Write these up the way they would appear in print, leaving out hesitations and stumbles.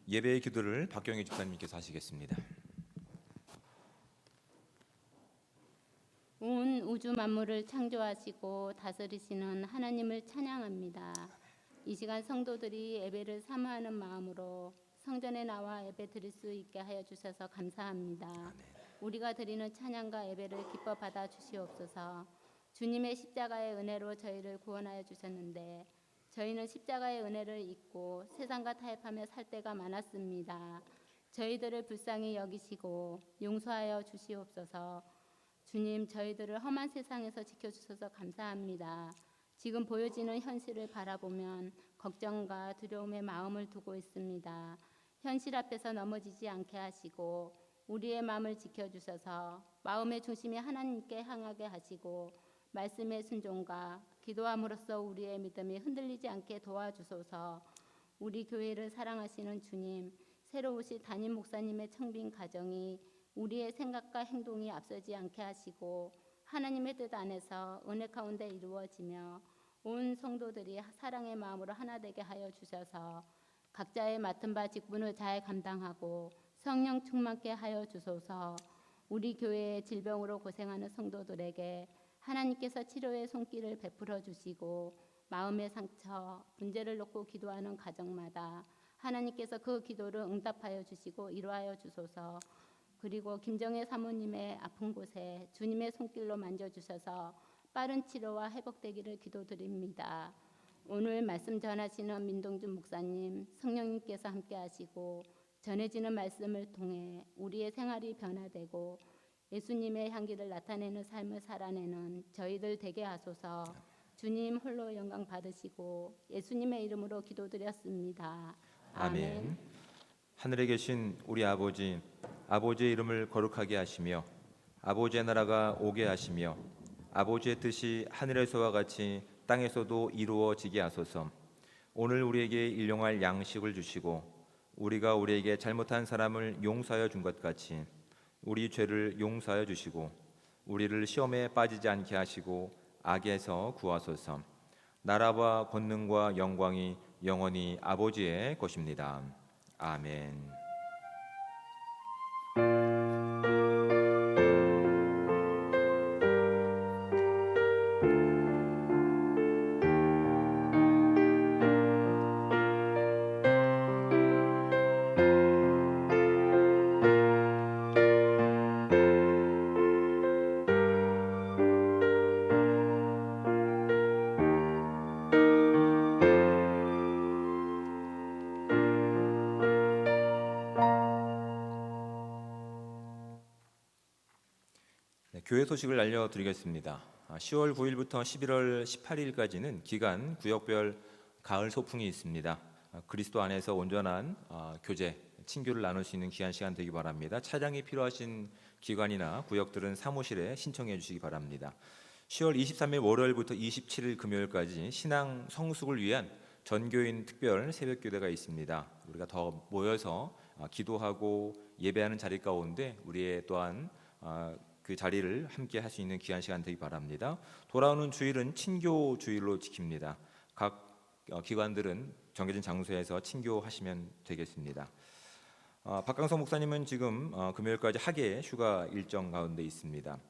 예배의 기도를 박경희 집사님께서 하시겠습니다. 온 우주 만물을 창조하시고 다스리시는 하나님을 찬양합니다. 이 시간 성도들이 예배를 사모하는 마음으로 성전에 나와 예배 드릴 수 있게 하여 주셔서 감사합니다. 우리가 드리는 찬양과 예배를 기뻐 받아 주시옵소서. 주님의 십자가의 은혜로 저희를 구원하여 주셨는데 저희는 십자가의 은혜를 잊고 세상과 타협하며 살 때가 많았습니다. 저희들을 불쌍히 여기시고 용서하여 주시옵소서. 주님, 저희들을 험한 세상에서 지켜주셔서 감사합니다. 지금 보여지는 현실을 바라보면 걱정과 두려움의 마음을 두고 있습니다. 현실 앞에서 넘어지지 않게 하시고 우리의 마음을 지켜주셔서 마음의 중심이 하나님께 향하게 하시고 말씀의 순종과 기도함으로써 우리의 믿음이 흔들리지 않게 도와주소서. 우리 교회를 사랑하시는 주님, 새로 오실 담임 목사님의 청빙 가정이 우리의 생각과 행동이 앞서지 않게 하시고 하나님의 뜻 안에서 은혜 가운데 이루어지며 온 성도들이 사랑의 마음으로 하나 되게 하여 주셔서 각자의 맡은 바 직분을 잘 감당하고 성령 충만케 하여 주소서. 우리 교회의 질병으로 고생하는 성도들에게 하나님께서 치료의 손길을 베풀어 주시고 마음의 상처, 문제를 놓고 기도하는 가정마다 하나님께서 그 기도를 응답하여 주시고 이루하여 주소서. 그리고 김정혜 사모님의 아픈 곳에 주님의 손길로 만져주셔서 빠른 치료와 회복되기를 기도드립니다. 오늘 말씀 전하시는 민동준 목사님, 성령님께서 함께 하시고 전해지는 말씀을 통해 우리의 생활이 변화되고 예수님의 향기를 나타내는 삶을 살아내는 저희들 되게 하소서. 주님 홀로 영광 받으시고 예수님의 이름으로 기도드렸습니다. 아멘. 하늘에 계신 우리 아버지, 아버지의 이름을 거룩하게 하시며 아버지의 나라가 오게 하시며 아버지의 뜻이 하늘에서와 같이 땅에서도 이루어지게 하소서. 오늘 우리에게 일용할 양식을 주시고 우리가 우리에게 잘못한 사람을 용서하여 준 것 같이 우리 죄를 용서하여 주시고 우리를 시험에 빠지지 않게 하시고 악에서 구하소서. 나라와 권능과 영광이 영원히 아버지의 것입니다. 아멘. 교회 소식을 알려드리겠습니다. 10월 9일부터 11월 18일까지는 기간 구역별 가을 소풍이 있습니다. 그리스도 안에서 온전한 교제, 친교를 나눌 수 있는 귀한 시간 되기 바랍니다. 차량이 필요하신 기관이나 구역들은 사무실에 신청해 주시기 바랍니다. 10월 23일 월요일부터 27일 금요일까지 신앙 성숙을 위한 전교인 특별 새벽 교대가 있습니다. 우리가 더 모여서 기도하고 예배하는 자리 가운데 우리의 또한 그 자리를 함께 할 수 있는 귀한 시간 되기 바랍니다. 돌아오는 주일은 친교 주일로 지킵니다. 각 기관들은 정해진 장소에서 친교하시면 되겠습니다. 박강성 목사님은 지금 금요일까지 학예 휴가 일정 가운데 있습니다.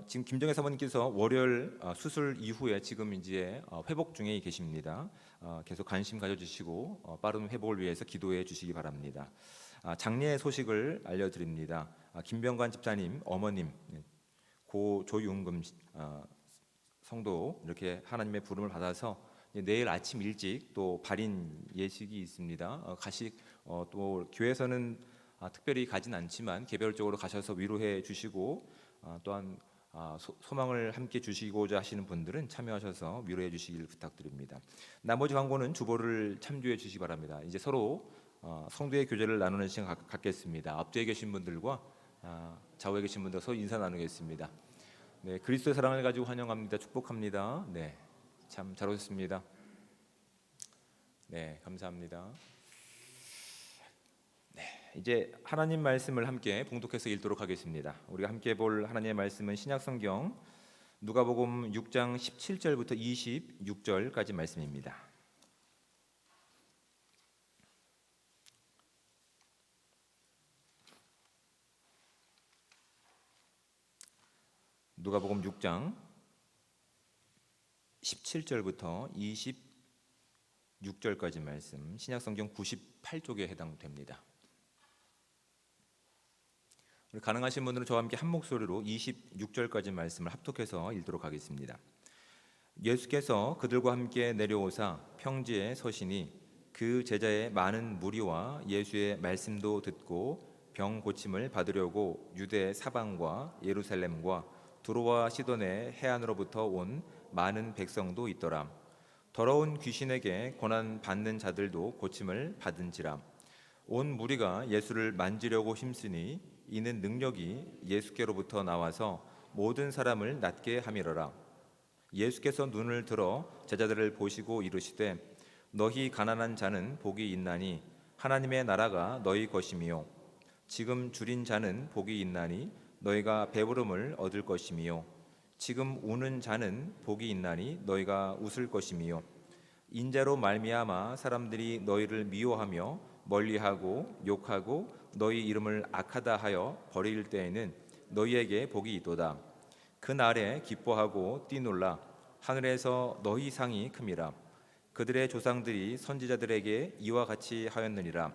지금 김정혜 사모님께서 월요일 수술 이후에 지금 이제 회복 중에 계십니다. 계속 관심 가져주시고 빠른 회복을 위해서 기도해 주시기 바랍니다. 장례 소식을 알려드립니다. 김병관 집사님 어머님 고 조윤금 성도 이렇게 하나님의 부름을 받아서 내일 아침 일찍 또 발인 예식이 있습니다. 가식 또 교회에서는 특별히 가진 않지만 개별적으로 가셔서 위로해 주시고 또한 소망을 함께 주시고자 하시는 분들은 참여하셔서 위로해 주시길 부탁드립니다. 나머지 광고는 주보를 참조해 주시기 바랍니다. 이제 서로 성도의 교제를 나누는 시간 갖겠습니다. 앞뒤에 계신 분들과 좌우에 계신 분들 서로 인사 나누겠습니다. 네, 그리스도의 사랑을 가지고 환영합니다. 축복합니다. 네, 참 잘 오셨습니다. 네, 감사합니다. 네, 이제 하나님 말씀을 함께 봉독해서 읽도록 하겠습니다. 우리가 함께 볼 하나님의 말씀은 신약성경 누가복음 6장 17절부터 26절까지 말씀입니다. 누가복음 6장 17절부터 26절까지 말씀, 신약성경 98쪽에 해당됩니다. 우리 가능하신 분들은 저와 함께 한 목소리로 26절까지 말씀을 합독해서 읽도록 하겠습니다. 예수께서 그들과 함께 내려오사 평지에 서시니 그 제자의 많은 무리와 예수의 말씀도 듣고 병 고침을 받으려고 유대 사방과 예루살렘과 두로와 시돈의 해안으로부터 온 많은 백성도 있더라. 더러운 귀신에게 고난 받는 자들도 고침을 받은지라. 온 무리가 예수를 만지려고 힘쓰니 이는 능력이 예수께로부터 나와서 모든 사람을 낫게 함이러라. 예수께서 눈을 들어 제자들을 보시고 이르시되 너희 가난한 자는 복이 있나니 하나님의 나라가 너희 것이미요. 지금 줄인 자는 복이 있나니 너희가 배부름을 얻을 것이미요. 지금 우는 자는 복이 있나니 너희가 웃을 것이미요. 인자로 말미암아 사람들이 너희를 미워하며 멀리하고 욕하고 너희 이름을 악하다 하여 버릴 때에는 너희에게 복이 있도다. 그 날에 기뻐하고 뛰놀라. 하늘에서 너희 상이 큼이라. 그들의 조상들이 선지자들에게 이와 같이 하였느니라.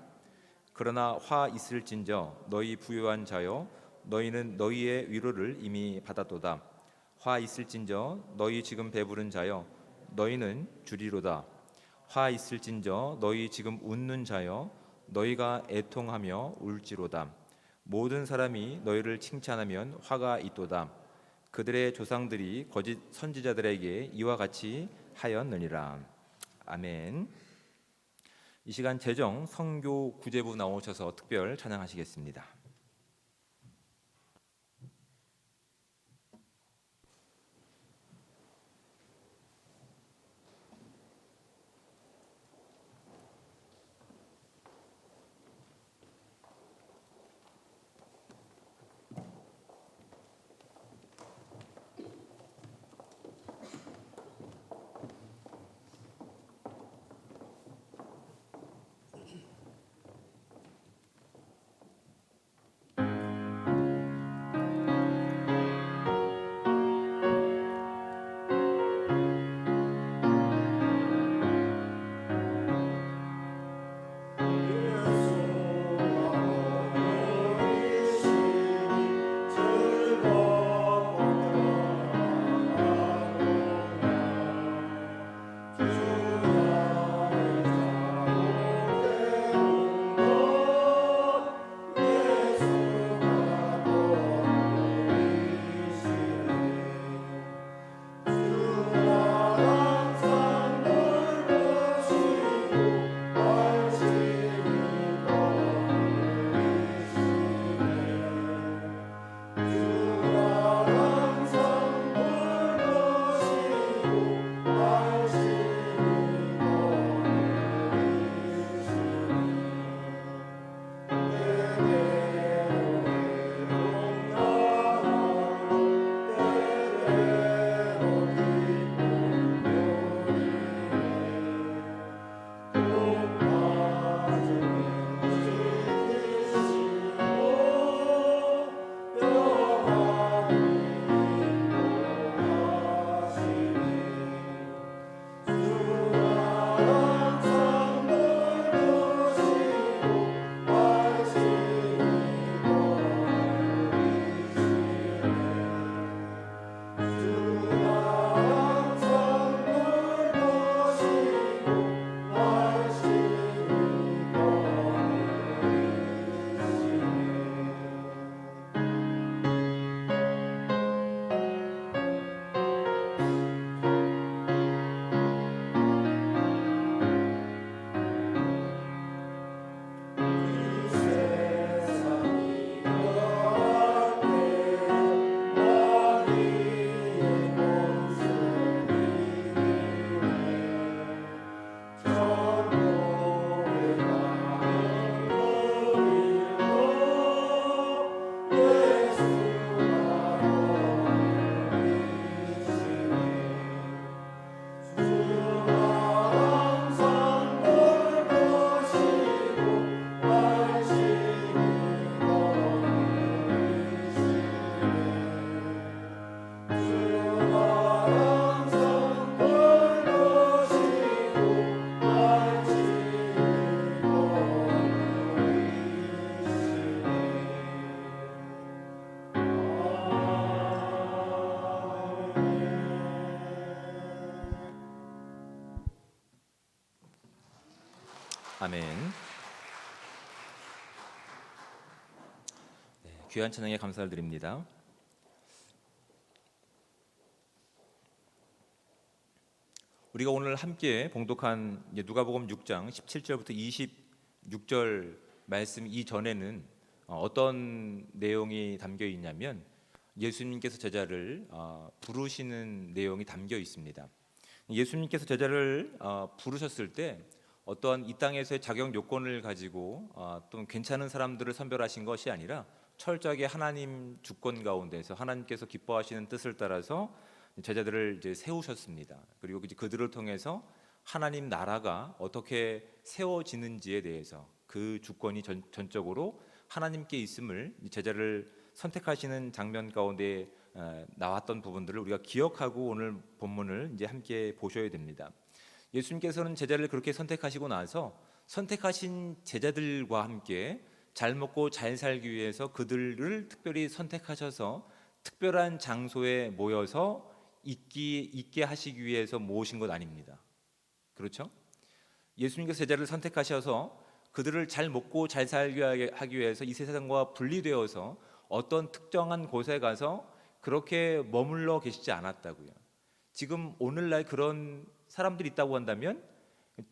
그러나 화 있을진저 너희 부유한 자여 너희는 너희의 위로를 이미 받았도다. 화 있을진저 너희 지금 배부른 자여 너희는 주리로다. 화 있을진저 너희 지금 웃는 자여 너희가 애통하며 울지로다. 모든 사람이 너희를 칭찬하면 화가 있도다. 그들의 조상들이 거짓 선지자들에게 이와 같이 하였느니라. 아멘. 이 시간 재정 선교 구제부 나오셔서 특별 찬양하시겠습니다. 아멘. 귀한 찬양에 감사를 드립니다. 우리가 오늘 함께 봉독한 누가복음 6장 17절부터 26절 말씀 이전에는 어떤 내용이 담겨 있냐면 예수님께서 제자를 부르시는 내용이 담겨 있습니다. 예수님께서 제자를 부르셨을 때 어떠한 이 땅에서의 자격 요건을 가지고 또 괜찮은 사람들을 선별하신 것이 아니라 철저하게 하나님 주권 가운데서 하나님께서 기뻐하시는 뜻을 따라서 제자들을 이제 세우셨습니다. 그리고 이제 그들을 통해서 하나님 나라가 어떻게 세워지는지에 대해서 그 주권이 전적으로 하나님께 있음을 제자를 선택하시는 장면 가운데 나왔던 부분들을 우리가 기억하고 오늘 본문을 이제 함께 보셔야 됩니다. 예수님께서는 제자를 그렇게 선택하시고 나서 선택하신 제자들과 함께 잘 먹고 잘 살기 위해서 그들을 특별히 선택하셔서 특별한 장소에 모여서 있게 하시기 위해서 모으신 것 아닙니다. 그렇죠? 예수님께서 제자를 선택하셔서 그들을 잘 먹고 잘 살게 하기 위해서 이 세상과 분리되어서 어떤 특정한 곳에 가서 그렇게 머물러 계시지 않았다고요. 지금 오늘날 그런 사람들이 있다고 한다면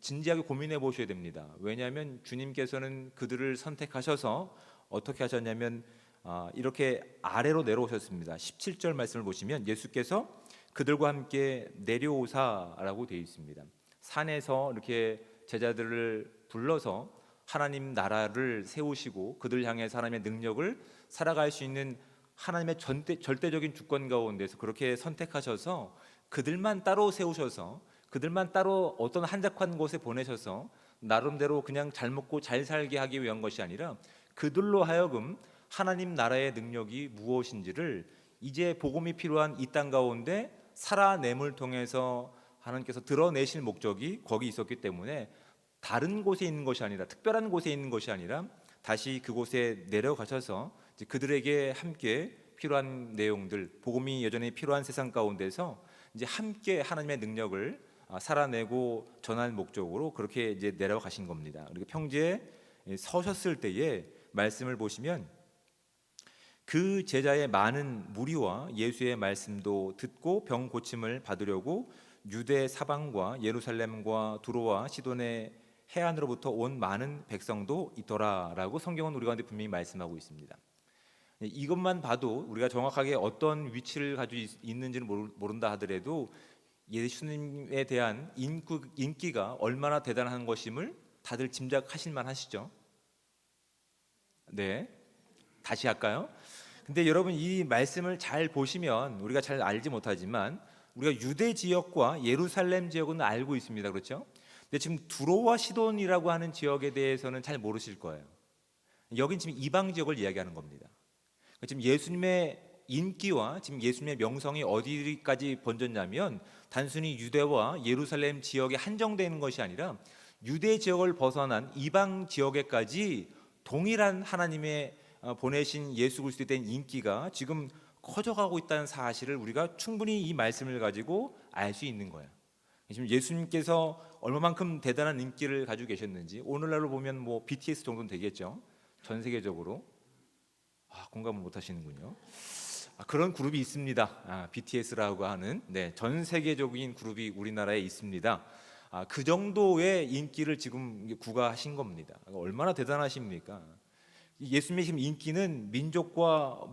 진지하게 고민해 보셔야 됩니다. 왜냐하면 주님께서는 그들을 선택하셔서 어떻게 하셨냐면 이렇게 아래로 내려오셨습니다. 17절 말씀을 보시면 예수께서 그들과 함께 내려오사라고 되어 있습니다. 산에서 이렇게 제자들을 불러서 하나님 나라를 세우시고 그들 향해 사람의 능력을 살아갈 수 있는 하나님의 절대적인 주권 가운데서 그렇게 선택하셔서 그들만 따로 세우셔서 그들만 따로 어떤 한적한 곳에 보내셔서 나름대로 그냥 잘 먹고 잘 살게 하기 위한 것이 아니라 그들로 하여금 하나님 나라의 능력이 무엇인지를 이제 복음이 필요한 이 땅 가운데 살아냄을 통해서 하나님께서 드러내실 목적이 거기 있었기 때문에 다른 곳에 있는 것이 아니라 특별한 곳에 있는 것이 아니라 다시 그곳에 내려가셔서 이제 그들에게 함께 필요한 내용들, 복음이 여전히 필요한 세상 가운데서 이제 함께 하나님의 능력을 살아내고 전할 목적으로 그렇게 이제 내려가신 겁니다. 그리고 평지에 서셨을 때에 말씀을 보시면 그 제자의 많은 무리와 예수의 말씀도 듣고 병 고침을 받으려고 유대 사방과 예루살렘과 두로와 시돈의 해안으로부터 온 많은 백성도 있더라라고 성경은 우리 가운데 분명히 말씀하고 있습니다. 이것만 봐도 우리가 정확하게 어떤 위치를 가지고 있는지는 모른다 하더라도 예수님에 대한 인기가 얼마나 대단한 것임을 다들 짐작하실 만하시죠? 네, 다시 할까요? 근데 여러분 이 말씀을 잘 보시면 우리가 잘 알지 못하지만 우리가 유대 지역과 예루살렘 지역은 알고 있습니다. 그렇죠? 근데 지금 두로와 시돈이라고 하는 지역에 대해서는 잘 모르실 거예요. 여긴 지금 이방 지역을 이야기하는 겁니다. 지금 예수님의 인기와 지금 예수님의 명성이 어디까지 번졌냐면 단순히 유대와 예루살렘 지역에 한정되는 것이 아니라 유대 지역을 벗어난 이방 지역에까지 동일한 하나님의 보내신 예수 그리스도에 대한 인기가 지금 커져가고 있다는 사실을 우리가 충분히 이 말씀을 가지고 알 수 있는 거예요. 지금 예수님께서 얼마만큼 대단한 인기를 가지고 계셨는지 오늘날로 보면 뭐 BTS 정도는 되겠죠. 전 세계적으로 공감을 못 하시는군요. 그런 그룹이 있습니다. BTS라고 하는 전 세계적인 그룹이 우리나라에 있습니다. 그 정도의 인기를 지금 구가하신 겁니다. 얼마나 대단하십니까? 예수님의 지금 인기는 민족과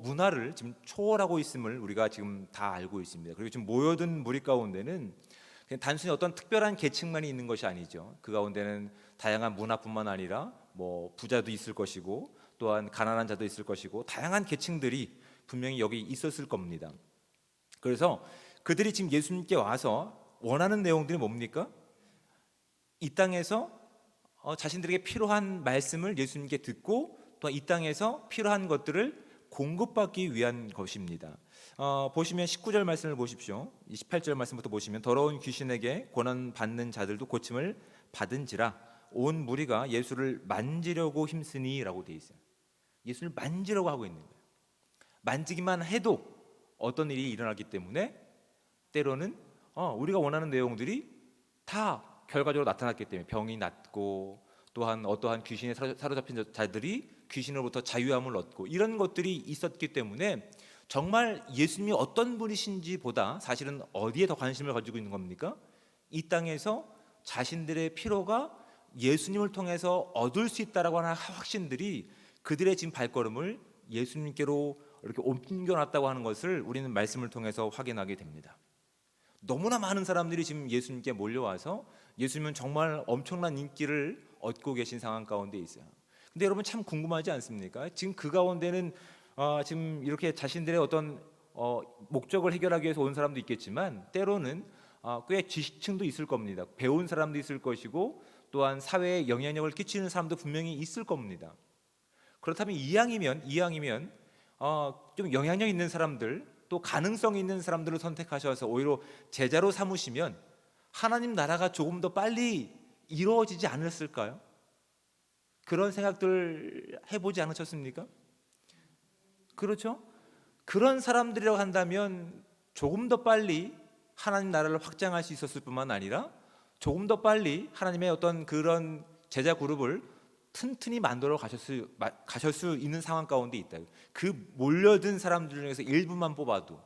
문화를 지금 초월하고 있음을 우리가 지금 다 알고 있습니다. 그리고 지금 모여든 무리 가운데는 그냥 단순히 어떤 특별한 계층만이 있는 것이 아니죠. 그 가운데는 다양한 문화뿐만 아니라 뭐 부자도 있을 것이고 또한 가난한 자도 있을 것이고 다양한 계층들이 분명히 여기 있었을 겁니다. 그래서 그들이 지금 예수님께 와서 원하는 내용들이 뭡니까? 이 땅에서 자신들에게 필요한 말씀을 예수님께 듣고 또 이 땅에서 필요한 것들을 공급받기 위한 것입니다. 보시면 19절 말씀을 보십시오. 28절 말씀부터 보시면 더러운 귀신에게 고난 받는 자들도 고침을 받은지라 온 무리가 예수를 만지려고 힘쓰니라고 되어 있어요. 예수를 만지려고 하고 있는 거예요. 만지기만 해도 어떤 일이 일어나기 때문에 때로는 우리가 원하는 내용들이 다 결과적으로 나타났기 때문에 병이 낫고 또한 어떠한 귀신에 사로잡힌 자들이 귀신으로부터 자유함을 얻고 이런 것들이 있었기 때문에 정말 예수님이 어떤 분이신지 보다 사실은 어디에 더 관심을 가지고 있는 겁니까? 이 땅에서 자신들의 피로가 예수님을 통해서 얻을 수 있다라고 하는 확신들이 그들의 지금 발걸음을 예수님께로 이렇게 옮겨놨다고 하는 것을 우리는 말씀을 통해서 확인하게 됩니다. 너무나 많은 사람들이 지금 예수님께 몰려와서 예수님은 정말 엄청난 인기를 얻고 계신 상황 가운데 있어요. 근데 여러분 참 궁금하지 않습니까? 지금 그 가운데는 지금 이렇게 자신들의 어떤 목적을 해결하기 위해서 온 사람도 있겠지만 때로는 꽤 지식층도 있을 겁니다. 배운 사람도 있을 것이고 또한 사회에 영향력을 끼치는 사람도 분명히 있을 겁니다. 그렇다면 이왕이면 좀 영향력 있는 사람들 또 가능성 있는 사람들을 선택하셔서 오히려 제자로 삼으시면 하나님 나라가 조금 더 빨리 이루어지지 않았을까요? 그런 생각들 해보지 않으셨습니까? 그렇죠? 그런 사람들이라고 한다면 조금 더 빨리 하나님 나라를 확장할 수 있었을 뿐만 아니라 조금 더 빨리 하나님의 어떤 그런 제자 그룹을 튼튼히 만들어 가실 수 있는 상황 가운데 있다. 그 몰려든 사람들 중에서 일부만 뽑아도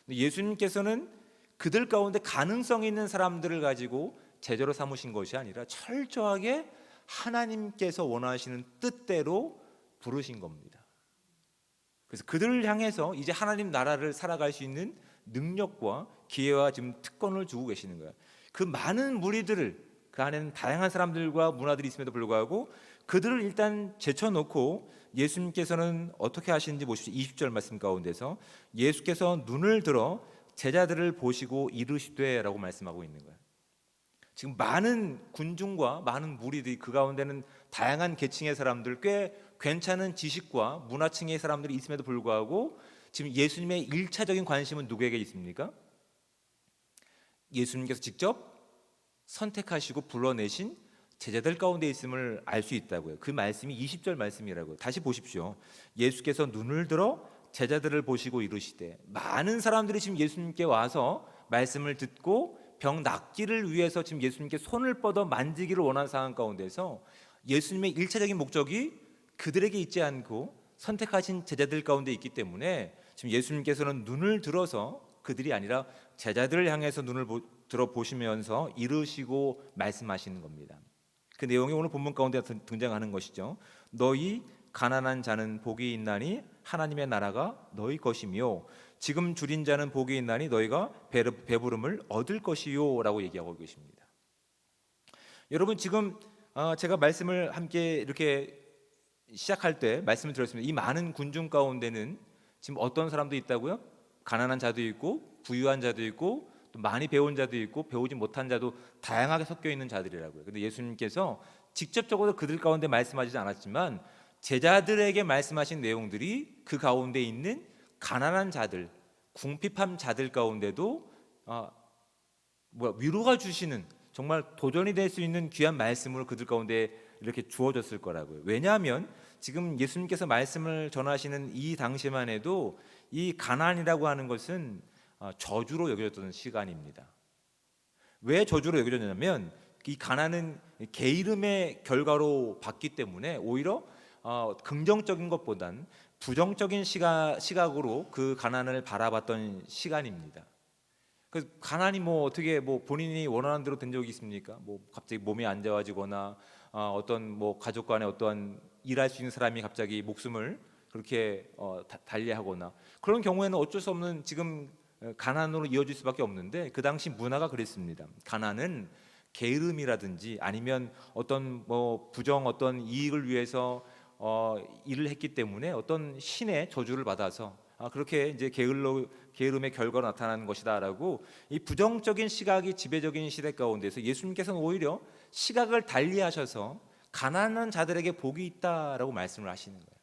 예수님께서는 그들 가운데 가능성 있는 사람들을 가지고 제자로 삼으신 것이 아니라 철저하게 하나님께서 원하시는 뜻대로 부르신 겁니다. 그래서 그들을 향해서 이제 하나님 나라를 살아갈 수 있는 능력과 기회와 지금 특권을 주고 계시는 거예요. 그 많은 무리들을 그 안에는 다양한 사람들과 문화들이 있음에도 불구하고 그들을 일단 제쳐놓고 예수님께서는 어떻게 하시는지 보십시오. 20절 말씀 가운데서 예수께서 눈을 들어 제자들을 보시고 이르시되라고 말씀하고 있는 거예요. 지금 많은 군중과 많은 무리들이 그 가운데는 다양한 계층의 사람들 꽤 괜찮은 지식과 문화층의 사람들이 있음에도 불구하고 지금 예수님의 1차적인 관심은 누구에게 있습니까? 예수님께서 직접 선택하시고 불러내신 제자들 가운데 있음을 알 수 있다고요. 그 말씀이 20절 말씀이라고요. 다시 보십시오. 예수께서 눈을 들어 제자들을 보시고 이르시되 많은 사람들이 지금 예수님께 와서 말씀을 듣고 병 낫기를 위해서 지금 예수님께 손을 뻗어 만지기를 원하는 상황 가운데서 예수님의 1차적인 목적이 그들에게 있지 않고 선택하신 제자들 가운데 있기 때문에 지금 예수님께서는 눈을 들어서 그들이 아니라 제자들을 향해서 눈을 들어 보시면서 이르시고 말씀하시는 겁니다. 그 내용이 오늘 본문 가운데 등장하는 것이죠. 너희 가난한 자는 복이 있나니 하나님의 나라가 너희 것이며 지금 줄인 자는 복이 있나니 너희가 배부름을 얻을 것이요라고 얘기하고 계십니다. 여러분 지금 제가 말씀을 함께 이렇게 시작할 때 말씀을 드렸습니다. 이 많은 군중 가운데는 지금 어떤 사람도 있다고요? 가난한 자도 있고 부유한 자도 있고 또 많이 배운 자도 있고 배우지 못한 자도 다양하게 섞여 있는 자들이라고요. 근데 예수님께서 직접적으로 그들 가운데 말씀하시지 않았지만 제자들에게 말씀하신 내용들이 그 가운데 있는 가난한 자들, 궁핍한 자들 가운데도 위로가 주시는 정말 도전이 될 수 있는 귀한 말씀으로 그들 가운데 이렇게 주어졌을 거라고요. 왜냐하면 지금 예수님께서 말씀을 전하시는 이 당시만 해도 이 가난이라고 하는 것은 저주로 여겨졌던 시간입니다. 왜 저주로 여겨졌냐면 이 가난은 게으름의 결과로 봤기 때문에 오히려 긍정적인 것보단 부정적인 시각으로 그 가난을 바라봤던 시간입니다. 그 가난이 어떻게 본인이 원하는 대로 된 적이 있습니까? 갑자기 몸이 안 좋아지거나 어떤 가족 간에 어떠한 일할 수 있는 사람이 갑자기 목숨을 그렇게 달리하거나 그런 경우에는 어쩔 수 없는 지금 가난으로 이어질 수밖에 없는데 그 당시 문화가 그랬습니다. 가난은 게으름이라든지 아니면 어떤 어떤 이익을 위해서 일을 했기 때문에 어떤 신의 저주를 받아서 그렇게 이제 게으름의 결과로 나타나는 것이다라고 이 부정적인 시각이 지배적인 시대 가운데서 예수님께서는 오히려 시각을 달리하셔서 가난한 자들에게 복이 있다라고 말씀을 하시는 거예요.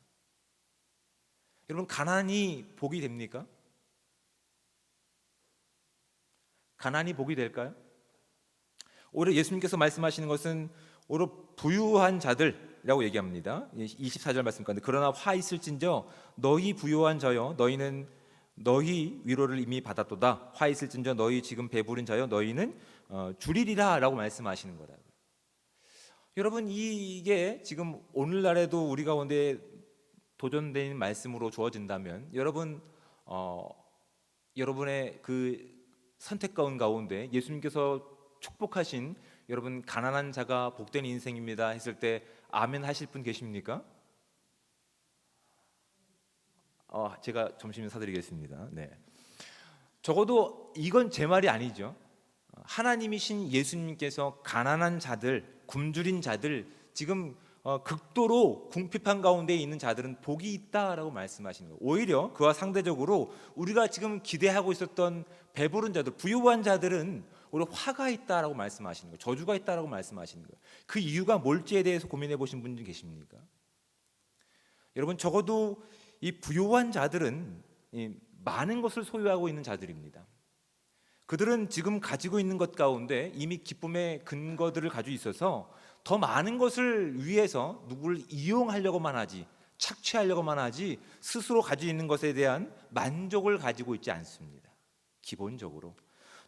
여러분 가난이 복이 됩니까? 가난이 복이 될까요? 오히려 예수님께서 말씀하시는 것은 오히려 부유한 자들이라고 얘기합니다. 24절 말씀 가운데 그러나 화 있을진저 너희 부유한 자여 너희는 너희 위로를 이미 받았도다. 화 있을진저 너희 지금 배부른 자여 너희는 줄이리라라고 말씀하시는 거다. 여러분, 이게 지금 오늘날에도 우리 가운데 도전된 말씀으로 주어진다면 여러분의 그 선택 가운데 예수님께서 축복하신 여러분 가난한 자가 복된 인생입니다 했을 때 아멘 하실 분 계십니까? 제가 점심 사드리겠습니다. 네. 적어도 이건 제 말이 아니죠. 하나님이신 예수님께서 가난한 자들, 굶주린 자들, 지금 극도로 궁핍한 가운데 있는 자들은 복이 있다라고 말씀하시는 거예요. 오히려 그와 상대적으로 우리가 지금 기대하고 있었던 배부른 자들, 부유한 자들은 오히려 화가 있다라고 말씀하시는 거예요. 저주가 있다라고 말씀하시는 거예요. 그 이유가 뭘지에 대해서 고민해 보신 분 계십니까? 여러분, 적어도 이 부유한 자들은 많은 것을 소유하고 있는 자들입니다. 그들은 지금 가지고 있는 것 가운데 이미 기쁨의 근거들을 가지고 있어서 더 많은 것을 위해서 누구를 이용하려고만 하지, 착취하려고만 하지, 스스로 가지고 있는 것에 대한 만족을 가지고 있지 않습니다. 기본적으로.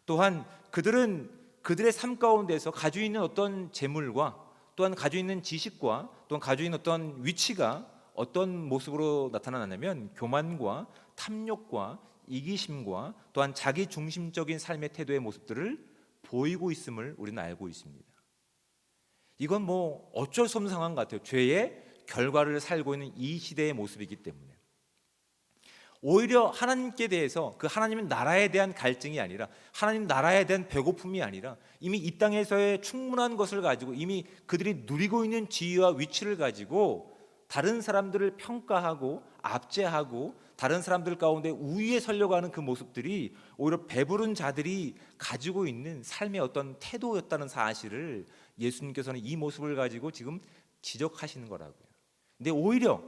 또한 그들은 그들의 삶 가운데서 가지고 있는 어떤 재물과 또한 가지고 있는 지식과 또한 가지고 있는 어떤 위치가 어떤 모습으로 나타나냐면 교만과 탐욕과 이기심과 또한 자기 중심적인 삶의 태도의 모습들을 보이고 있음을 우리는 알고 있습니다. 이건 뭐 어쩔 수 없는 상황 같아요. 죄의 결과를 살고 있는 이 시대의 모습이기 때문에 오히려 하나님께 대해서 그 하나님 나라에 대한 갈증이 아니라 하나님 나라에 대한 배고픔이 아니라 이미 이 땅에서의 충분한 것을 가지고 이미 그들이 누리고 있는 지위와 위치를 가지고 다른 사람들을 평가하고 압제하고 다른 사람들 가운데 우위에 서려고 하는 그 모습들이 오히려 배부른 자들이 가지고 있는 삶의 어떤 태도였다는 사실을 예수님께서는 이 모습을 가지고 지금 지적하시는 거라고요. 근데 오히려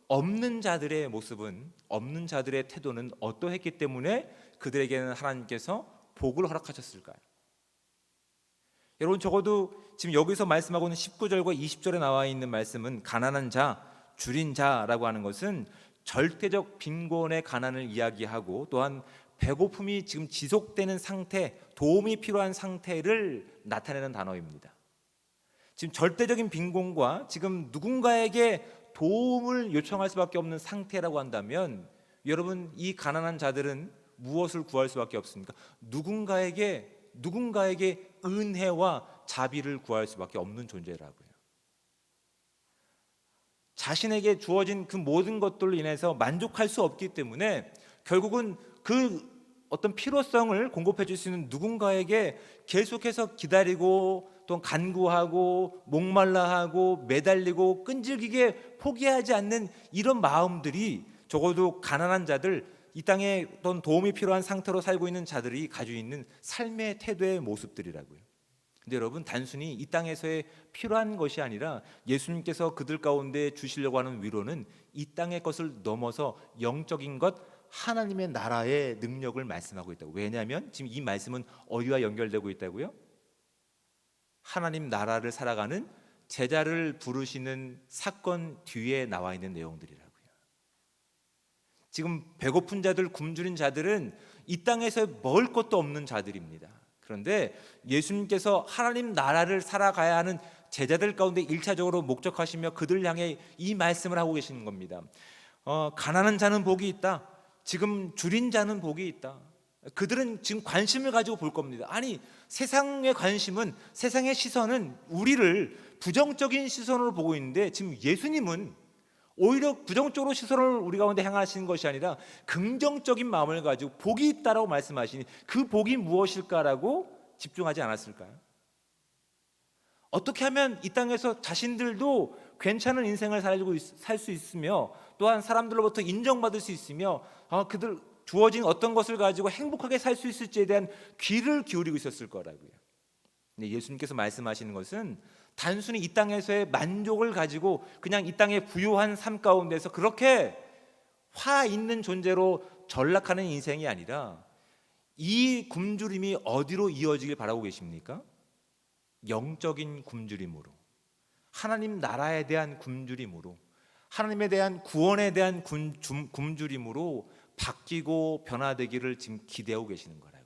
없는 자들의 모습은, 없는 자들의 태도는 어떠했기 때문에 그들에게는 하나님께서 복을 허락하셨을까요? 여러분, 적어도 지금 여기서 말씀하고 있는 19절과 20절에 나와 있는 말씀은 가난한 자, 줄인 자라고 하는 것은 절대적 빈곤의 가난을 이야기하고 또한 배고픔이 지금 지속되는 상태, 도움이 필요한 상태를 나타내는 단어입니다. 지금 절대적인 빈곤과 지금 누군가에게 도움을 요청할 수밖에 없는 상태라고 한다면 여러분, 이 가난한 자들은 무엇을 구할 수밖에 없습니까? 누군가에게 은혜와 자비를 구할 수밖에 없는 존재라고요. 자신에게 주어진 그 모든 것들로 인해서 만족할 수 없기 때문에 결국은 그 어떤 필요성을 공급해 줄 수 있는 누군가에게 계속해서 기다리고 또 간구하고 목말라하고 매달리고 끈질기게 포기하지 않는 이런 마음들이 적어도 가난한 자들, 이 땅에 어떤 도움이 필요한 상태로 살고 있는 자들이 가지고 있는 삶의 태도의 모습들이라고요. 근데 여러분, 단순히 이 땅에서의 필요한 것이 아니라 예수님께서 그들 가운데 주시려고 하는 위로는 이 땅의 것을 넘어서 영적인 것, 하나님의 나라의 능력을 말씀하고 있다고. 왜냐하면 지금 이 말씀은 어디와 연결되고 있다고요? 하나님 나라를 살아가는 제자를 부르시는 사건 뒤에 나와 있는 내용들이라고요. 지금 배고픈 자들, 굶주린 자들은 이 땅에서 먹을 것도 없는 자들입니다. 그런데 예수님께서 하나님 나라를 살아가야 하는 제자들 가운데 1차적으로 목적하시며 그들 향해 이 말씀을 하고 계시는 겁니다. 가난한 자는 복이 있다. 지금 줄인 자는 복이 있다. 그들은 지금 관심을 가지고 볼 겁니다. 아니, 세상의 관심은, 세상의 시선은 우리를 부정적인 시선으로 보고 있는데 지금 예수님은 오히려 부정적으로 시선을 우리 가운데 향하시는 것이 아니라 긍정적인 마음을 가지고 복이 있다라고 말씀하시니 그 복이 무엇일까라고 집중하지 않았을까요? 어떻게 하면 이 땅에서 자신들도 괜찮은 인생을 살 수 있으며 또한 사람들로부터 인정받을 수 있으며 그들 주어진 어떤 것을 가지고 행복하게 살 수 있을지에 대한 귀를 기울이고 있었을 거라고요. 근데 예수님께서 말씀하시는 것은 단순히 이 땅에서의 만족을 가지고 그냥 이 땅의 부유한 삶 가운데서 그렇게 화 있는 존재로 전락하는 인생이 아니라 이 굶주림이 어디로 이어지길 바라고 계십니까? 영적인 굶주림으로, 하나님 나라에 대한 굶주림으로, 하나님에 대한 구원에 대한 굶주림으로 바뀌고 변화되기를 지금 기대하고 계시는 거라고요.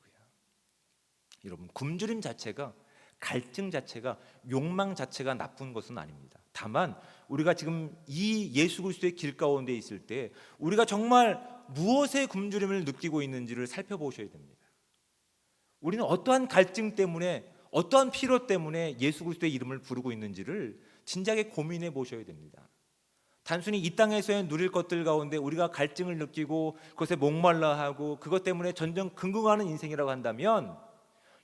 여러분, 굶주림 자체가, 갈증 자체가, 욕망 자체가 나쁜 것은 아닙니다. 다만 우리가 지금 이 예수 그리스도의 길 가운데 있을 때 우리가 정말 무엇의 굶주림을 느끼고 있는지를 살펴보셔야 됩니다. 우리는 어떠한 갈증 때문에, 어떠한 필요 때문에 예수 그리스도의 이름을 부르고 있는지를 진작에 고민해 보셔야 됩니다. 단순히 이 땅에서의 누릴 것들 가운데 우리가 갈증을 느끼고 그것에 목말라 하고 그것 때문에 전전긍긍하는 인생이라고 한다면,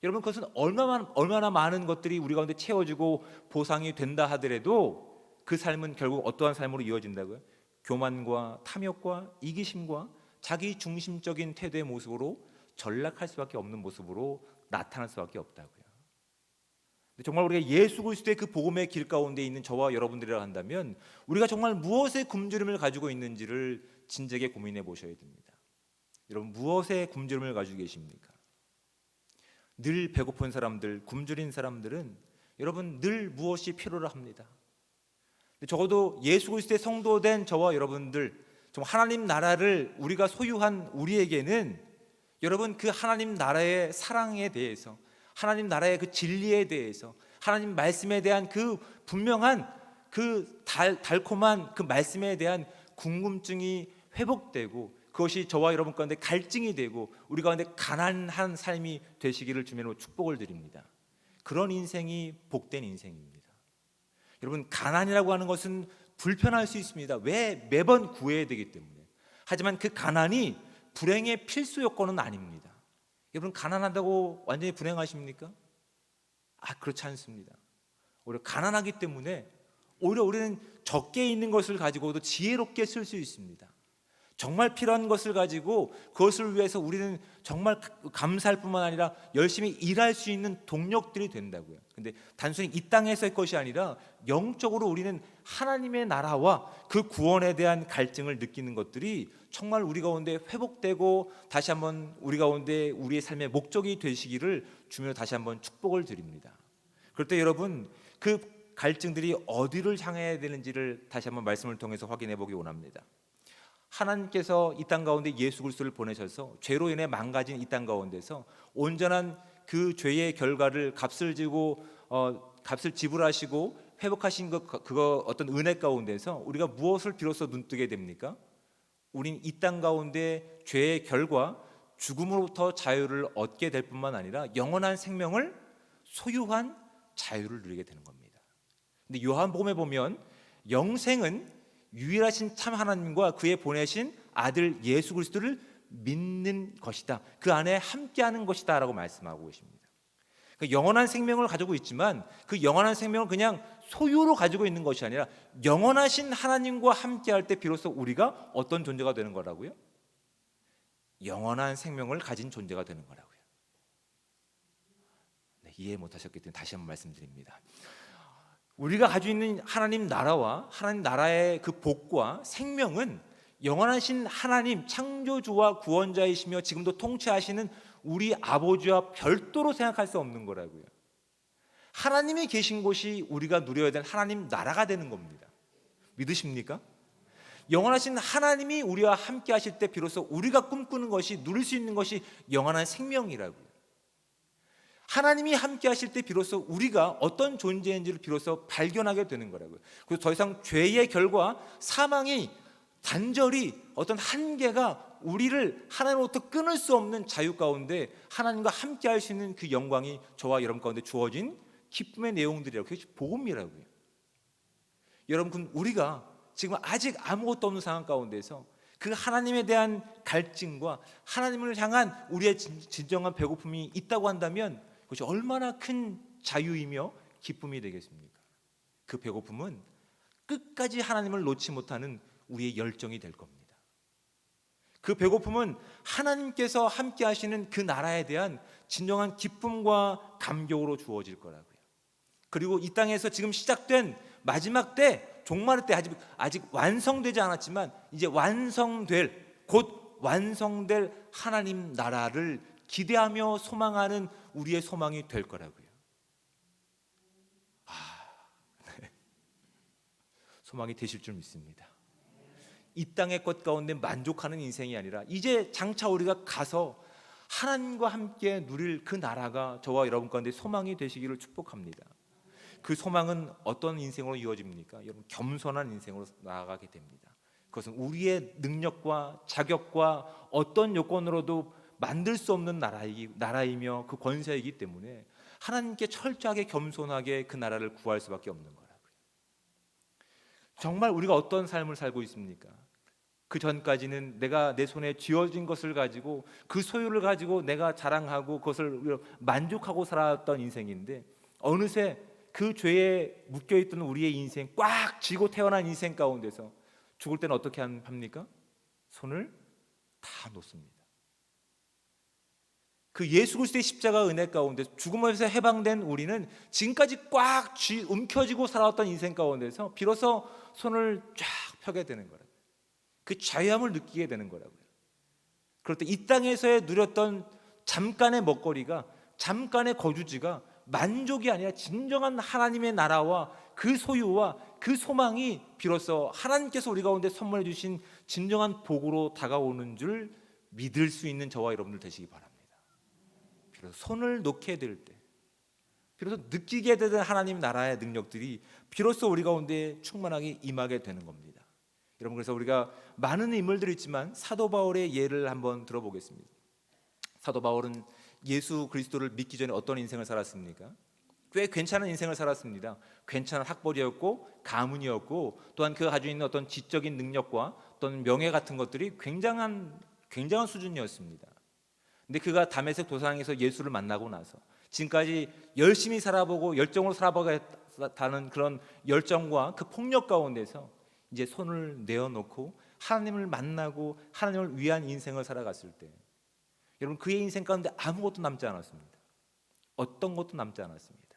여러분, 그것은 얼마나 많은 것들이 우리 가운데 채워지고 보상이 된다 하더라도 그 삶은 결국 어떠한 삶으로 이어진다고요? 교만과 탐욕과 이기심과 자기 중심적인 태도의 모습으로 전락할 수밖에 없는 모습으로 나타날 수밖에 없다고요. 정말 우리가 예수 그리스도의 그 복음의 길 가운데 있는 저와 여러분들이라 한다면 우리가 정말 무엇의 굶주림을 가지고 있는지를 진작에 고민해 보셔야 됩니다. 여러분, 무엇의 굶주림을 가지고 계십니까? 늘 배고픈 사람들, 굶주린 사람들은 여러분 늘 무엇이 필요로 합니다. 적어도 예수 그리스도의 성도된 저와 여러분들, 좀 하나님 나라를 우리가 소유한 우리에게는 여러분 그 하나님 나라의 사랑에 대해서, 하나님 나라의 그 진리에 대해서, 하나님 말씀에 대한 그 분명한 그 달콤한 그 말씀에 대한 궁금증이 회복되고 그것이 저와 여러분 가운데 갈증이 되고 우리 가운데 가난한 삶이 되시기를 주님으로 축복을 드립니다. 그런 인생이 복된 인생입니다. 여러분, 가난이라고 하는 것은 불편할 수 있습니다. 왜? 매번 구해야 되기 때문에. 하지만 그 가난이 불행의 필수 요건은 아닙니다. 여러분, 가난하다고 완전히 불행하십니까? 그렇지 않습니다. 오히려 가난하기 때문에 오히려 우리는 적게 있는 것을 가지고도 지혜롭게 쓸 수 있습니다. 정말 필요한 것을 가지고 그것을 위해서 우리는 정말 감사할 뿐만 아니라 열심히 일할 수 있는 동력들이 된다고요. 근데 단순히 이 땅에서의 것이 아니라 영적으로 우리는 하나님의 나라와 그 구원에 대한 갈증을 느끼는 것들이 정말 우리 가운데 회복되고 다시 한번 우리 가운데 우리의 삶의 목적이 되시기를 주며 다시 한번 축복을 드립니다. 그럴 때 여러분, 그 갈증들이 어디를 향해야 되는지를 다시 한번 말씀을 통해서 확인해 보기 원합니다. 하나님께서 이 땅 가운데 예수 그리스도를 보내셔서 죄로 인해 망가진 이 땅 가운데서 온전한 그 죄의 결과를 값을 지불하시고 회복하신 그거 어떤 은혜 가운데서 우리가 무엇을 비로소 눈뜨게 됩니까? 우린 이 땅 가운데 죄의 결과, 죽음으로부터 자유를 얻게 될 뿐만 아니라 영원한 생명을 소유한 자유를 누리게 되는 겁니다. 근데 요한복음에 보면 영생은 유일하신 참 하나님과 그의 보내신 아들 예수 그리스도를 믿는 것이다, 그 안에 함께하는 것이다 라고 말씀하고 계십니다. 그 영원한 생명을 가지고 있지만 그 영원한 생명을 그냥 소유로 가지고 있는 것이 아니라 영원하신 하나님과 함께할 때 비로소 우리가 어떤 존재가 되는 거라고요? 영원한 생명을 가진 존재가 되는 거라고요. 네, 이해 못하셨기 때문에 다시 한번 말씀드립니다. 우리가 가지고 있는 하나님 나라와 하나님 나라의 그 복과 생명은 영원하신 하나님 창조주와 구원자이시며 지금도 통치하시는 우리 아버지와 별도로 생각할 수 없는 거라고요. 하나님이 계신 곳이 우리가 누려야 될 하나님 나라가 되는 겁니다. 믿으십니까? 영원하신 하나님이 우리와 함께 하실 때 비로소 우리가 꿈꾸는 것이, 누릴 수 있는 것이 영원한 생명이라고요. 하나님이 함께 하실 때 비로소 우리가 어떤 존재인지를 비로소 발견하게 되는 거라고요. 그래서 더 이상 죄의 결과, 사망이 단절히 어떤 한계가 우리를 하나님으로부터 끊을 수 없는 자유 가운데 하나님과 함께 할 수 있는 그 영광이 저와 여러분 가운데 주어진 기쁨의 내용들이라고, 그게 복음이라고요. 여러분, 우리가 지금 아직 아무것도 없는 상황 가운데서 그 하나님에 대한 갈증과 하나님을 향한 우리의 진정한 배고픔이 있다고 한다면 그것이 얼마나 큰 자유이며 기쁨이 되겠습니까? 그 배고픔은 끝까지 하나님을 놓지 못하는 우리의 열정이 될 겁니다. 그 배고픔은 하나님께서 함께 하시는 그 나라에 대한 진정한 기쁨과 감격으로 주어질 거라고요. 그리고 이 땅에서 지금 시작된 마지막 때, 종말의 때, 아직 완성되지 않았지만 이제 곧 완성될 하나님 나라를 기대하며 소망하는 우리의 소망이 될 거라고요. 네. 소망이 되실 줄 믿습니다. 이 땅의 것 가운데 만족하는 인생이 아니라 이제 장차 우리가 가서 하나님과 함께 누릴 그 나라가 저와 여러분 가운데 소망이 되시기를 축복합니다. 그 소망은 어떤 인생으로 이어집니까? 여러분, 겸손한 인생으로 나아가게 됩니다. 그것은 우리의 능력과 자격과 어떤 요건으로도 만들 수 없는 나라이며 그 권세이기 때문에 하나님께 철저하게 겸손하게 그 나라를 구할 수밖에 없는 거라고요. 정말 우리가 어떤 삶을 살고 있습니까? 그 전까지는 내가 내 손에 쥐어진 것을 가지고 그 소유를 가지고 내가 자랑하고 그것을 만족하고 살았던 인생인데, 어느새 그 죄에 묶여있던 우리의 인생, 꽉 쥐고 태어난 인생 가운데서 죽을 때는 어떻게 합니까? 손을 다 놓습니다. 그 예수 그리스도의 십자가 은혜 가운데 죽음에서 해방된 우리는 지금까지 꽉 움켜쥐고 살아왔던 인생 가운데서 비로소 손을 쫙 펴게 되는 거라고요. 그 자유함을 느끼게 되는 거라고요. 그럴 때 이 땅에서의 누렸던 잠깐의 먹거리가, 잠깐의 거주지가 만족이 아니라 진정한 하나님의 나라와 그 소유와 그 소망이 비로소 하나님께서 우리 가운데 선물해 주신 진정한 복으로 다가오는 줄 믿을 수 있는 저와 여러분들 되시기 바랍니다. 비로소 손을 놓게 될 때, 비로소 느끼게 되는 하나님 나라의 능력들이 비로소 우리 가운데 충만하게 임하게 되는 겁니다. 여러분, 그래서 우리가 많은 인물들이 있지만 사도 바울의 예를 한번 들어보겠습니다. 사도 바울은 예수 그리스도를 믿기 전에 어떤 인생을 살았습니까? 꽤 괜찮은 인생을 살았습니다. 괜찮은 학벌이었고 가문이었고, 또한 그가 가지고 있는 어떤 지적인 능력과 어떤 명예 같은 것들이 굉장한 수준이었습니다. 근데 그가 다메섹 도상에서 예수를 만나고 나서 지금까지 열심히 살아보고 열정으로 살아보겠다는 그런 열정과 그 폭력 가운데서 이제 손을 내어놓고 하나님을 만나고 하나님을 위한 인생을 살아갔을 때, 여러분, 그의 인생 가운데 아무것도 남지 않았습니다. 어떤 것도 남지 않았습니다.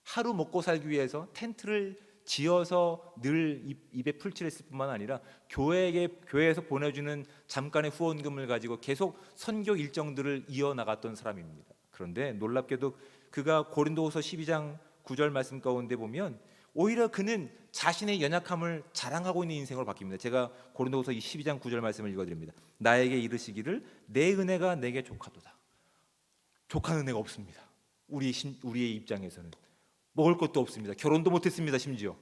하루 먹고 살기 위해서 텐트를 지어서 늘 입에 풀칠했을 뿐만 아니라 교회에서 보내주는 잠깐의 후원금을 가지고 계속 선교 일정들을 이어나갔던 사람입니다. 그런데 놀랍게도 그가 고린도후서 12장 9절 말씀 가운데 보면 오히려 그는 자신의 연약함을 자랑하고 있는 인생으로 바뀝니다. 제가 고린도후서 12장 9절 말씀을 읽어드립니다. 나에게 이르시기를 내 은혜가 내게 족하도다. 족한 은혜가 없습니다. 우리의 입장에서는 먹을 것도 없습니다. 결혼도 못했습니다. 심지어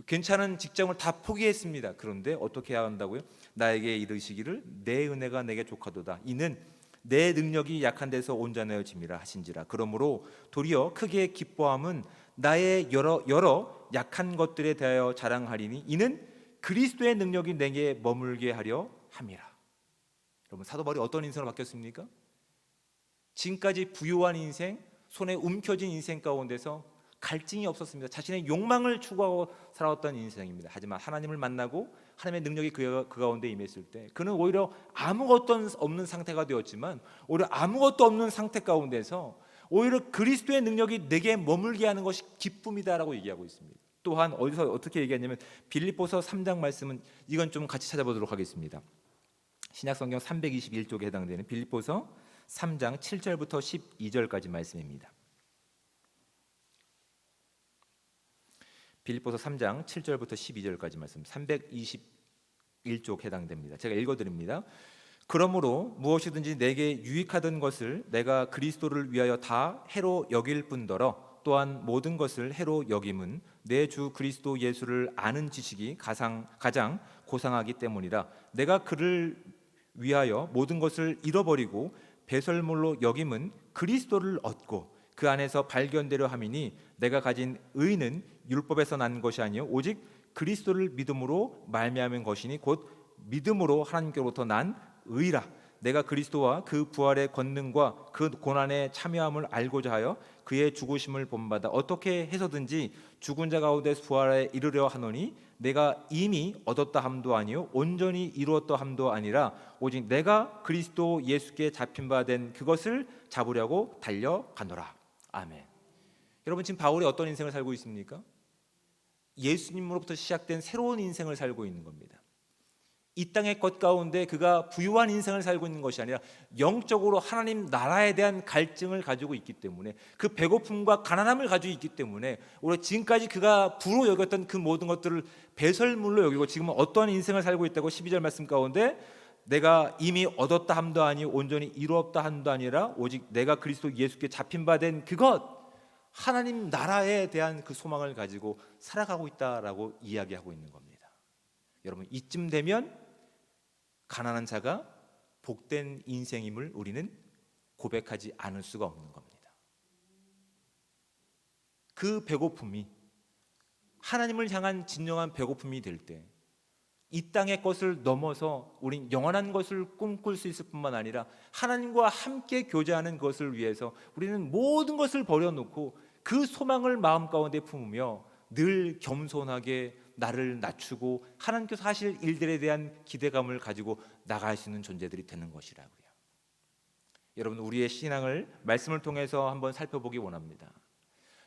괜찮은 직장을 다 포기했습니다. 그런데 어떻게 해야 한다고요? 나에게 이르시기를 내 은혜가 내게 족하도다. 이는 내 능력이 약한 데서 온전해짐이라 하신지라. 그러므로 도리어 크게 기뻐함은 나의 여러 약한 것들에 대하여 자랑하리니 이는 그리스도의 능력이 내게 머물게 하려 함이라. 여러분, 사도 바울이 어떤 인생으로 바뀌었습니까? 지금까지 부유한 인생, 손에 움켜진 인생 가운데서 갈증이 없었습니다. 자신의 욕망을 추구하고 살아왔던 인생입니다. 하지만 하나님을 만나고 하나님의 능력이 그 가운데 임했을 때 그는 오히려 아무것도 없는 상태가 되었지만, 오히려 아무것도 없는 상태 가운데서 오히려 그리스도의 능력이 내게 머물게 하는 것이 기쁨이다라고 얘기하고 있습니다. 또한 어디서 어떻게 얘기하냐면 빌립보서 3장 말씀은, 이건 좀 같이 찾아보도록 하겠습니다. 신약성경 321쪽에 해당되는 빌립보서 3장 7절부터 12절까지 말씀입니다. 빌립보서 3장 7절부터 12절까지 말씀, 321쪽 해당됩니다. 제가 읽어드립니다. 그러므로 무엇이든지 내게 유익하던 것을 내가 그리스도를 위하여 다 해로 여길 뿐더러 또한 모든 것을 해로 여김은 내 주 그리스도 예수를 아는 지식이 가장 고상하기 때문이라. 내가 그를 위하여 모든 것을 잃어버리고 배설물로 여김은 그리스도를 얻고 그 안에서 발견되려 함이니 내가 가진 의는 율법에서 난 것이 아니요 오직 그리스도를 믿음으로 말미암은 것이니 곧 믿음으로 하나님께로부터 난 의라. 내가 그리스도와 그 부활의 권능과 그 고난에 참여함을 알고자 하여 그의 죽으심을 본받아 어떻게 해서든지 죽은 자 가운데서 부활에 이르려 하노니 내가 이미 얻었다 함도 아니요 온전히 이루었다 함도 아니라 오직 내가 그리스도 예수께 잡힌 바 된 그것을 잡으려고 달려가노라. 아멘. 여러분, 지금 바울이 어떤 인생을 살고 있습니까? 예수님으로부터 시작된 새로운 인생을 살고 있는 겁니다. 이 땅의 것 가운데 그가 부유한 인생을 살고 있는 것이 아니라 영적으로 하나님 나라에 대한 갈증을 가지고 있기 때문에, 그 배고픔과 가난함을 가지고 있기 때문에 오히려 지금까지 그가 부로 여겼던 그 모든 것들을 배설물로 여기고 지금은 어떠한 인생을 살고 있다고 12절 말씀 가운데 내가 이미 얻었다 함도 아니 온전히 이루었다 함도 아니라 오직 내가 그리스도 예수께 잡힌 바 된 그것, 하나님 나라에 대한 그 소망을 가지고 살아가고 있다라고 이야기하고 있는 겁니다. 여러분, 이쯤 되면 가난한 자가 복된 인생임을 우리는 고백하지 않을 수가 없는 겁니다. 그 배고픔이 하나님을 향한 진정한 배고픔이 될 때 이 땅의 것을 넘어서 우린 영원한 것을 꿈꿀 수 있을 뿐만 아니라 하나님과 함께 교제하는 것을 위해서 우리는 모든 것을 버려놓고 그 소망을 마음 가운데 품으며 늘 겸손하게 나를 낮추고 하나님께서 하실 일들에 대한 기대감을 가지고 나갈 수 있는 존재들이 되는 것이라고요. 여러분, 우리의 신앙을 말씀을 통해서 한번 살펴보기 원합니다.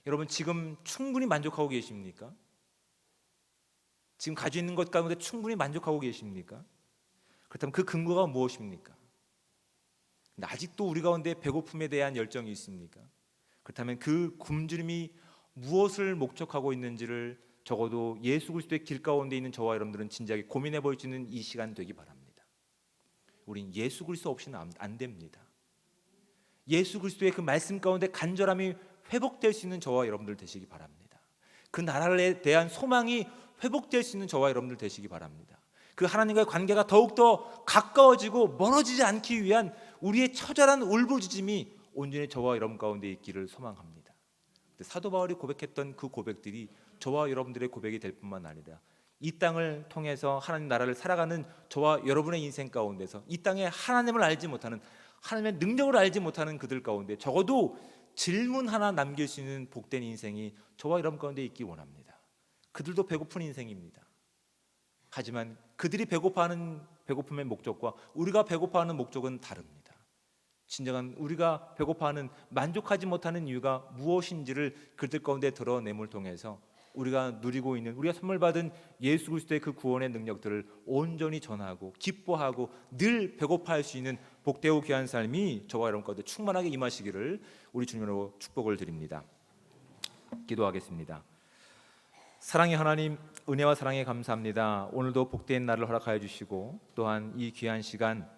여러분, 지금 충분히 만족하고 계십니까? 지금 가지고 있는 것 가운데 충분히 만족하고 계십니까? 그렇다면 그 근거가 무엇입니까? 근데 아직도 우리 가운데 배고픔에 대한 열정이 있습니까? 그렇다면 그 굶주림이 무엇을 목적하고 있는지를 적어도 예수 그리스도의 길 가운데 있는 저와 여러분들은 진지하게 고민해 볼 수 있는 이 시간 되기 바랍니다. 우린 예수 그리스도 없이는 안 됩니다. 예수 그리스도의 그 말씀 가운데 간절함이 회복될 수 있는 저와 여러분들 되시기 바랍니다. 그 나라에 대한 소망이 회복될 수 있는 저와 여러분들 되시기 바랍니다. 그 하나님과의 관계가 더욱더 가까워지고 멀어지지 않기 위한 우리의 처절한 울부짖음이 온전히 저와 여러분 가운데 있기를 소망합니다. 사도 바울이 고백했던 그 고백들이 저와 여러분들의 고백이 될 뿐만 아니라 이 땅을 통해서 하나님 나라를 살아가는 저와 여러분의 인생 가운데서 이 땅에 하나님을 알지 못하는, 하나님의 능력을 알지 못하는 그들 가운데 적어도 질문 하나 남길 수 있는 복된 인생이 저와 여러분 가운데 있기 원합니다. 그들도 배고픈 인생입니다. 하지만 그들이 배고파하는 배고픔의 목적과 우리가 배고파하는 목적은 다릅니다. 진정한 우리가 배고파하는, 만족하지 못하는 이유가 무엇인지를 그들 가운데 드러냄을 통해서 우리가 누리고 있는, 우리가 선물 받은 예수 그리스도의 그 구원의 능력들을 온전히 전하고 기뻐하고 늘 배고파할 수 있는 복되고 귀한 삶이 저와 여러분 가운데 충만하게 임하시기를 우리 주님으로 축복을 드립니다. 기도하겠습니다. 사랑의 하나님, 은혜와 사랑에 감사합니다. 오늘도 복된 날을 허락하여 주시고 또한 이 귀한 시간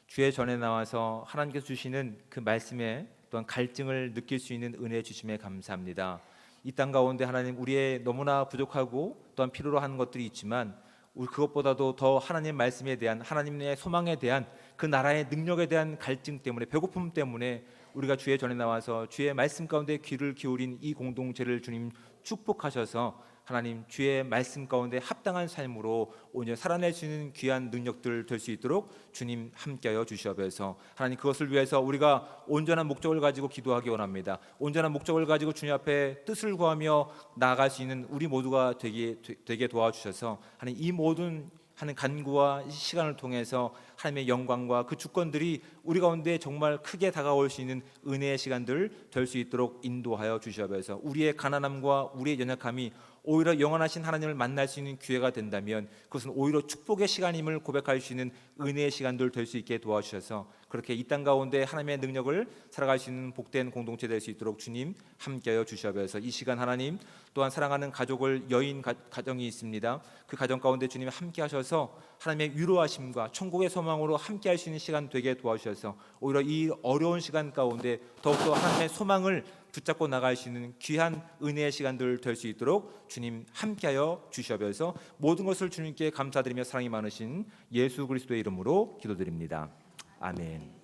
주의 전에 나와서 하나님께서 주시는 그 말씀에 또한 갈증을 느낄 수 있는 은혜 주심에 감사합니다. 이 땅 가운데 하나님, 우리의 너무나 부족하고 또한 필요로 하는 것들이 있지만 그것보다도 더 하나님 말씀에 대한, 하나님의 소망에 대한, 그 나라의 능력에 대한 갈증 때문에, 배고픔 때문에 우리가 주의 전에 나와서 주의 말씀 가운데 귀를 기울인 이 공동체를 주님 축복하셔서 하나님 주의 말씀 가운데 합당한 삶으로 오늘 살아낼 수 있는 귀한 능력들 될 수 있도록 주님 함께하여 주시옵소서. 하나님, 그것을 위해서 우리가 온전한 목적을 가지고 기도하기 원합니다. 온전한 목적을 가지고 주님 앞에 뜻을 구하며 나아갈 수 있는 우리 모두가 되게 도와주셔서 하나님, 이 모든 하는 간구와 시간을 통해서 하나님의 영광과 그 주권들이 우리 가운데 정말 크게 다가올 수 있는 은혜의 시간들 될 수 있도록 인도하여 주시옵소서. 우리의 가난함과 우리의 연약함이 오히려 영원하신 하나님을 만날 수 있는 기회가 된다면 그것은 오히려 축복의 시간임을 고백할 수 있는 은혜의 시간들 될 수 있게 도와주셔서 그렇게 이 땅 가운데 하나님의 능력을 살아갈 수 있는 복된 공동체 될 수 있도록 주님 함께하여 주시옵소서. 이 시간 하나님, 또한 사랑하는 가족을 여인 가정이 있습니다. 그 가정 가운데 주님 함께하셔서 하나님의 위로하심과 천국의 소망으로 함께할 수 있는 시간 되게 도와주셔서 오히려 이 어려운 시간 가운데 더욱더 하나님의 소망을 붙잡고 나갈 수 있는 귀한 은혜의 시간들 될 수 있도록 주님 함께하여 주시옵소서. 모든 것을 주님께 감사드리며 사랑이 많으신 예수 그리스도의 이름으로 기도드립니다. 아멘.